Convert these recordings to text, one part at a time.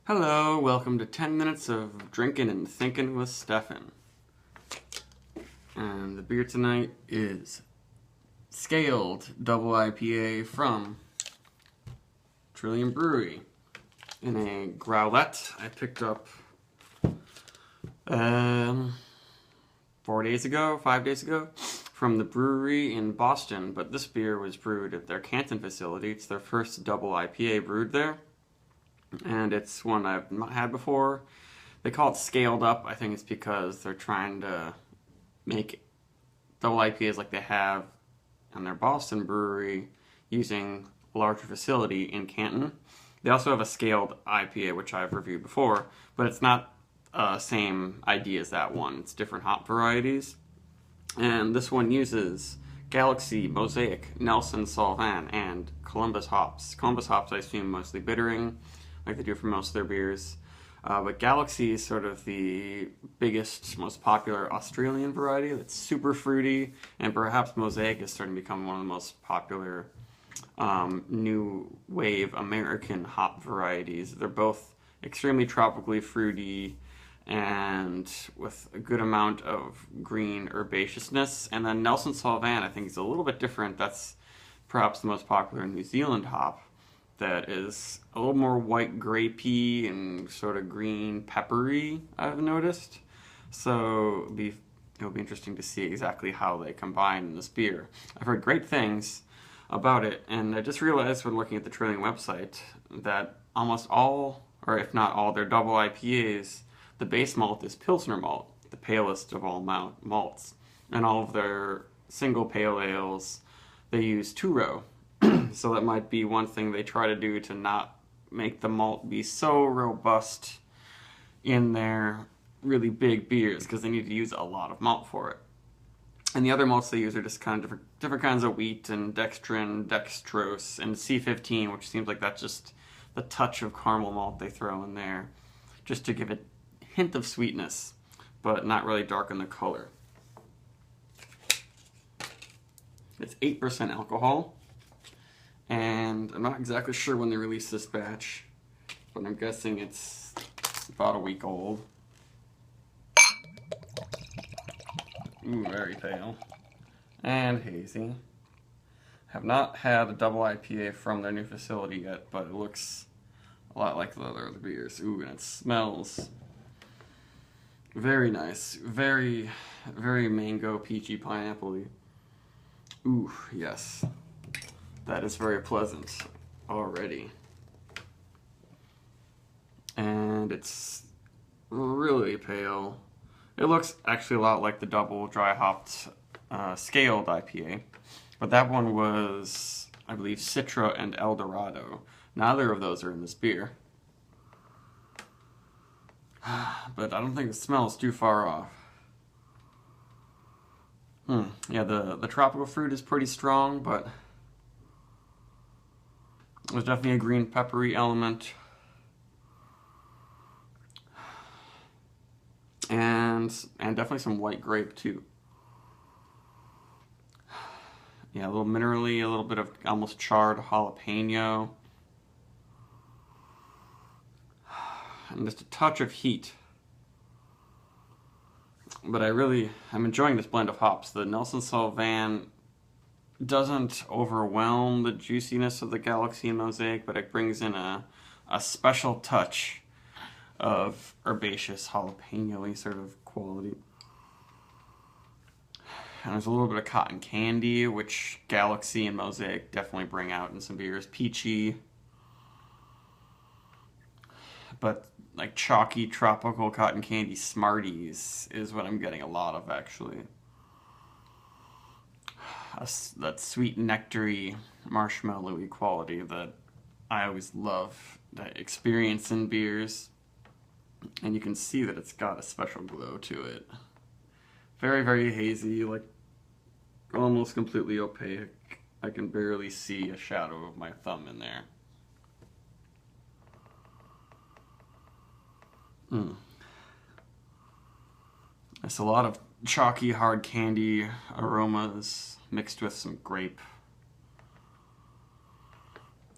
Hello, welcome to 10 minutes of drinking and thinking with Stefan. And the beer tonight is Scaled Double IPA from Trillium Brewery in a growlette I picked up 5 days ago from the brewery in Boston. But this beer was brewed at their Canton facility. It's their first double IPA brewed there. And it's one I've not had before. They call it scaled up. I think it's because they're trying to make double IPAs like they have in their Boston brewery using a larger facility in Canton. They also have a scaled IPA, which I've reviewed before, but it's not same idea as that one. It's different hop varieties. And this one uses Galaxy, Mosaic, Nelson, Sauvin, and Columbus hops. Columbus hops, I assume, mostly bittering, like they do for most of their beers. But Galaxy is sort of the biggest, most popular Australian variety that's super fruity, and perhaps Mosaic is starting to become one of the most popular new wave American hop varieties. They're both extremely tropically fruity and with a good amount of green herbaceousness. And then Nelson Sauvin, I think, is a little bit different. That's perhaps the most popular New Zealand hop that is a little more white grapey and sort of green peppery, I've noticed. So it'll be interesting to see exactly how they combine in this beer. I've heard great things about it, and I just realized when looking at the Trillium website that almost all, or if not all, their double IPAs, the base malt is Pilsner malt, the palest of all malts. And all of their single pale ales, they use two-row. So that might be one thing they try to do to not make the malt be so robust in their really big beers, because they need to use a lot of malt for it. And the other malts they use are just kind of different kinds of wheat, and dextrin, dextrose, and C15, which seems like that's just the touch of caramel malt they throw in there, just to give it a hint of sweetness, but not really darken the color. It's 8% alcohol. And I'm not exactly sure when they released this batch, but I'm guessing it's about a week old. Ooh, very pale. And hazy. Have not had a double IPA from their new facility yet, but it looks a lot like the other beers. Ooh, and it smells very nice. Very, very mango, peachy, pineapple-y. Ooh, yes. That is very pleasant already. And it's really pale. It looks actually a lot like the double dry hopped scaled IPA. But that one was, I believe, Citra and Eldorado. Neither of those are in this beer. But I don't think the smell is too far off. Yeah, the tropical fruit is pretty strong, but there's definitely a green peppery element. And definitely some white grape too. Yeah, a little minerally, a little bit of almost charred jalapeno. And just a touch of heat. But I'm enjoying this blend of hops. The Nelson Sauvin doesn't overwhelm the juiciness of the Galaxy and Mosaic, but it brings in a special touch of herbaceous, jalapeno-y sort of quality. And there's a little bit of cotton candy, which Galaxy and Mosaic definitely bring out in some beers. Peachy, but like chalky, tropical cotton candy Smarties is what I'm getting a lot of, actually. That sweet nectary marshmallowy quality that I always love, that experience in beers. And you can see that it's got a special glow to it. Very, very hazy, like almost completely opaque. I can barely see a shadow of my thumb in there. There's a lot of chalky, hard candy aromas mixed with some grape.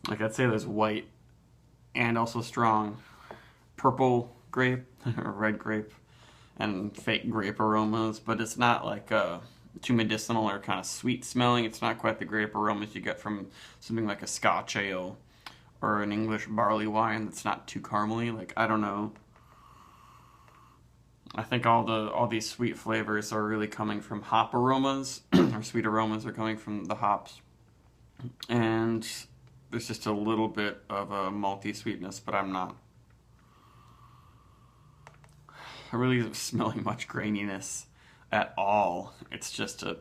Like, I'd say there's white and also strong purple grape or red grape and fake grape aromas, but it's not like too medicinal or kind of sweet smelling. It's not quite the grape aromas you get from something like a Scotch ale or an English barley wine that's not too caramely. Like, I don't know. I think all these sweet flavors are really coming from hop aromas, or sweet aromas are coming from the hops. And there's just a little bit of a malty sweetness, but I'm not really smelling much graininess at all. It's just a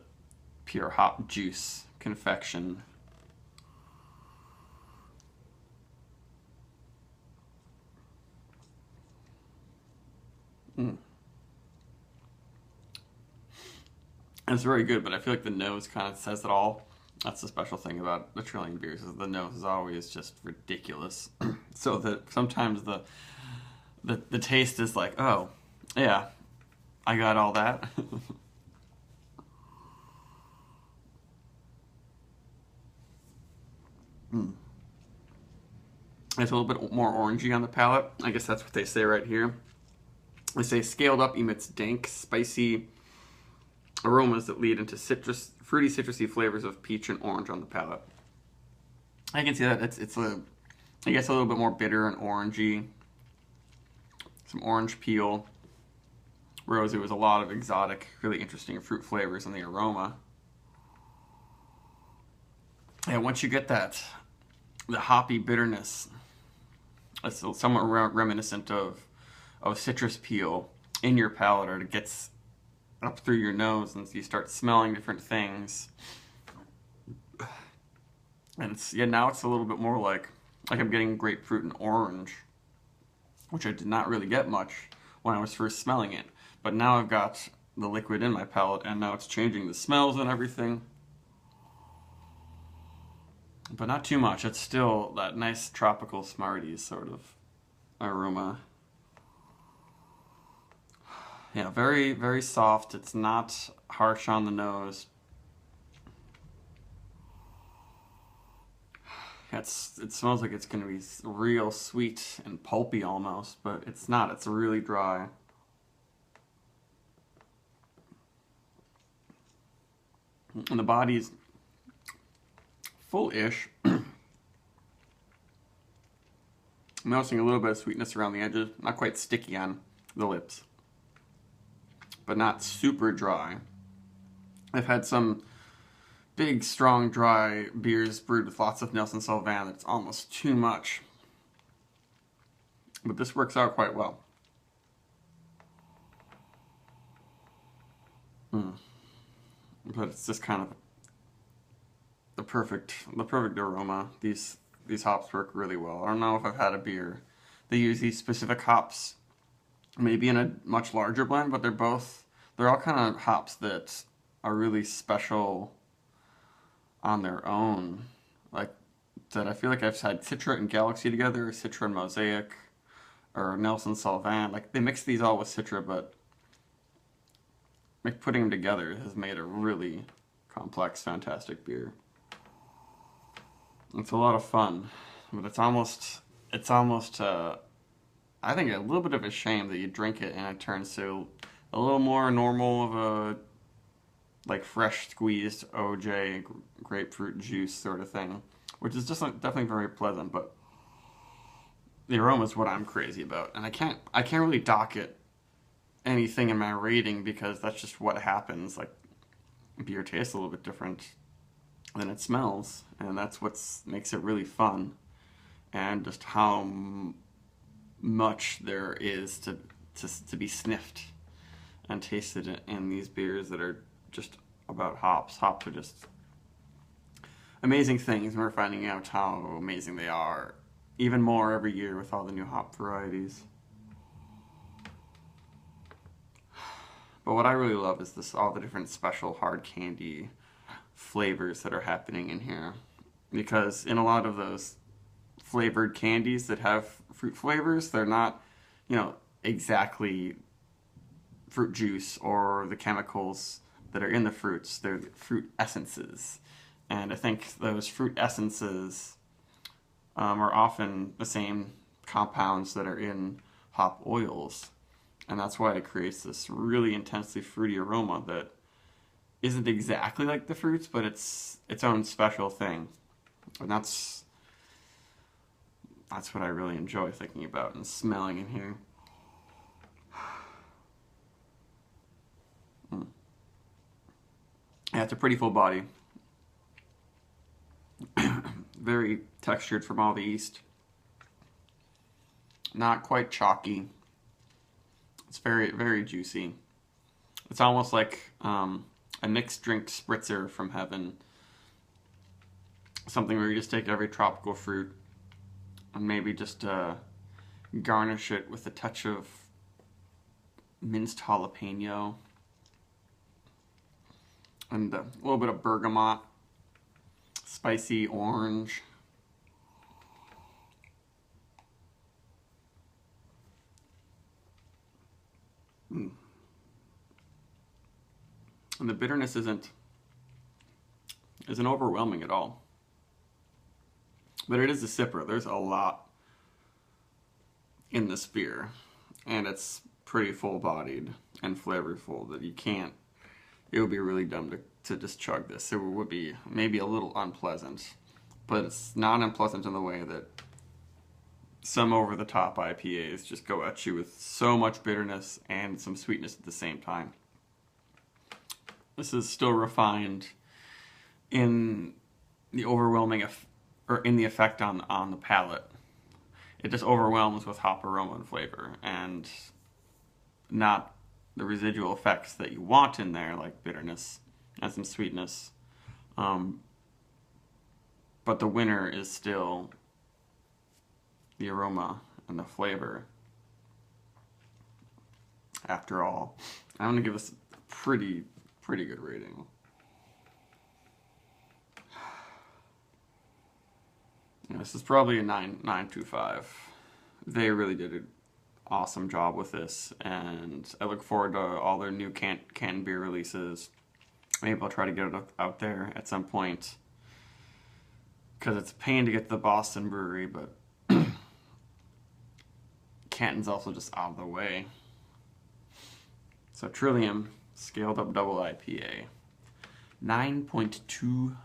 pure hop juice confection. It's very good, but I feel like the nose kind of says it all. That's the special thing about the Trillium beers, is the nose is always just ridiculous. So that sometimes the taste is like, oh, yeah, I got all that. It's a little bit more orangey on the palate. I guess that's what they say right here. They say scaled up emits dank, spicy aromas that lead into fruity, citrusy flavors of peach and orange on the palate. I can see that I guess a little bit more bitter and orangey. Some orange peel. Whereas there was a lot of exotic, really interesting fruit flavors in the aroma. And once you get the hoppy bitterness, it's somewhat reminiscent of citrus peel in your palate, or it gets up through your nose and you start smelling different things. And now it's a little bit more like I'm getting grapefruit and orange, which I did not really get much when I was first smelling it. But now I've got the liquid in my palate, and now it's changing the smells and everything. But not too much. It's still that nice tropical Smarties sort of aroma. Yeah, very, very soft. It's not harsh on the nose. It smells like it's going to be real sweet and pulpy almost, but it's not. It's really dry. And the body's full-ish. I'm noticing a little bit of sweetness around the edges. Not quite sticky on the lips, but not super dry. I've had some big, strong, dry beers brewed with lots of Nelson Sauvin that's almost too much. But this works out quite well. But it's just kind of the perfect aroma. These hops work really well. I don't know if I've had a beer they use these specific hops maybe in a much larger blend, but they're all kind of hops that are really special on their own. Like that, I feel like I've had Citra and Galaxy together, or Citra and Mosaic, or Nelson Sauvin. Like they mix these all with Citra, but like putting them together has made a really complex, fantastic beer. It's a lot of fun, but it's almost I think a little bit of a shame that you drink it and it turns to a little more normal of a like fresh squeezed OJ grapefruit juice sort of thing, which is just definitely very pleasant. But the aroma is what I'm crazy about, and I can't really dock it anything in my rating because that's just what happens. Like beer tastes a little bit different than it smells, and that's what makes it really fun, and just how much there is to be sniffed and tasted in these beers that are just about hops. Hops are just amazing things, and we're finding out how amazing they are even more every year with all the new hop varieties. But what I really love is all the different special hard candy flavors that are happening in here. Because in a lot of those flavored candies that have fruit flavors, they're not, exactly fruit juice or the chemicals that are in the fruits. They're fruit essences. And I think those fruit essences are often the same compounds that are in hop oils. And that's why it creates this really intensely fruity aroma that isn't exactly like the fruits, but it's its own special thing. And that's what I really enjoy thinking about and smelling in here. Yeah, it's a pretty full body. Very textured from all the yeast. Not quite chalky. It's very, very juicy. It's almost like a mixed drink spritzer from heaven. Something where you just take every tropical fruit and maybe just garnish it with a touch of minced jalapeno and a little bit of bergamot, spicy orange. And the bitterness isn't overwhelming at all. But it is a sipper. There's a lot in this beer, and it's pretty full-bodied and flavorful that you can't. It would be really dumb to just chug this. It would be maybe a little unpleasant, but it's not unpleasant in the way that some over-the-top IPAs just go at you with so much bitterness and some sweetness at the same time. This is still refined in the overwhelming or in the effect on the palate. It just overwhelms with hop aroma and flavor, and not the residual effects that you want in there, like bitterness and some sweetness. But the winner is still the aroma and the flavor. After all, I'm gonna give this a pretty good rating. This is probably a 9.25. They really did an awesome job with this, and I look forward to all their new Canton beer releases. Maybe I'll try to get it out there at some point, because it's a pain to get to the Boston brewery, but Canton's also just out of the way. So Trillium, scaled up double IPA, 9.25.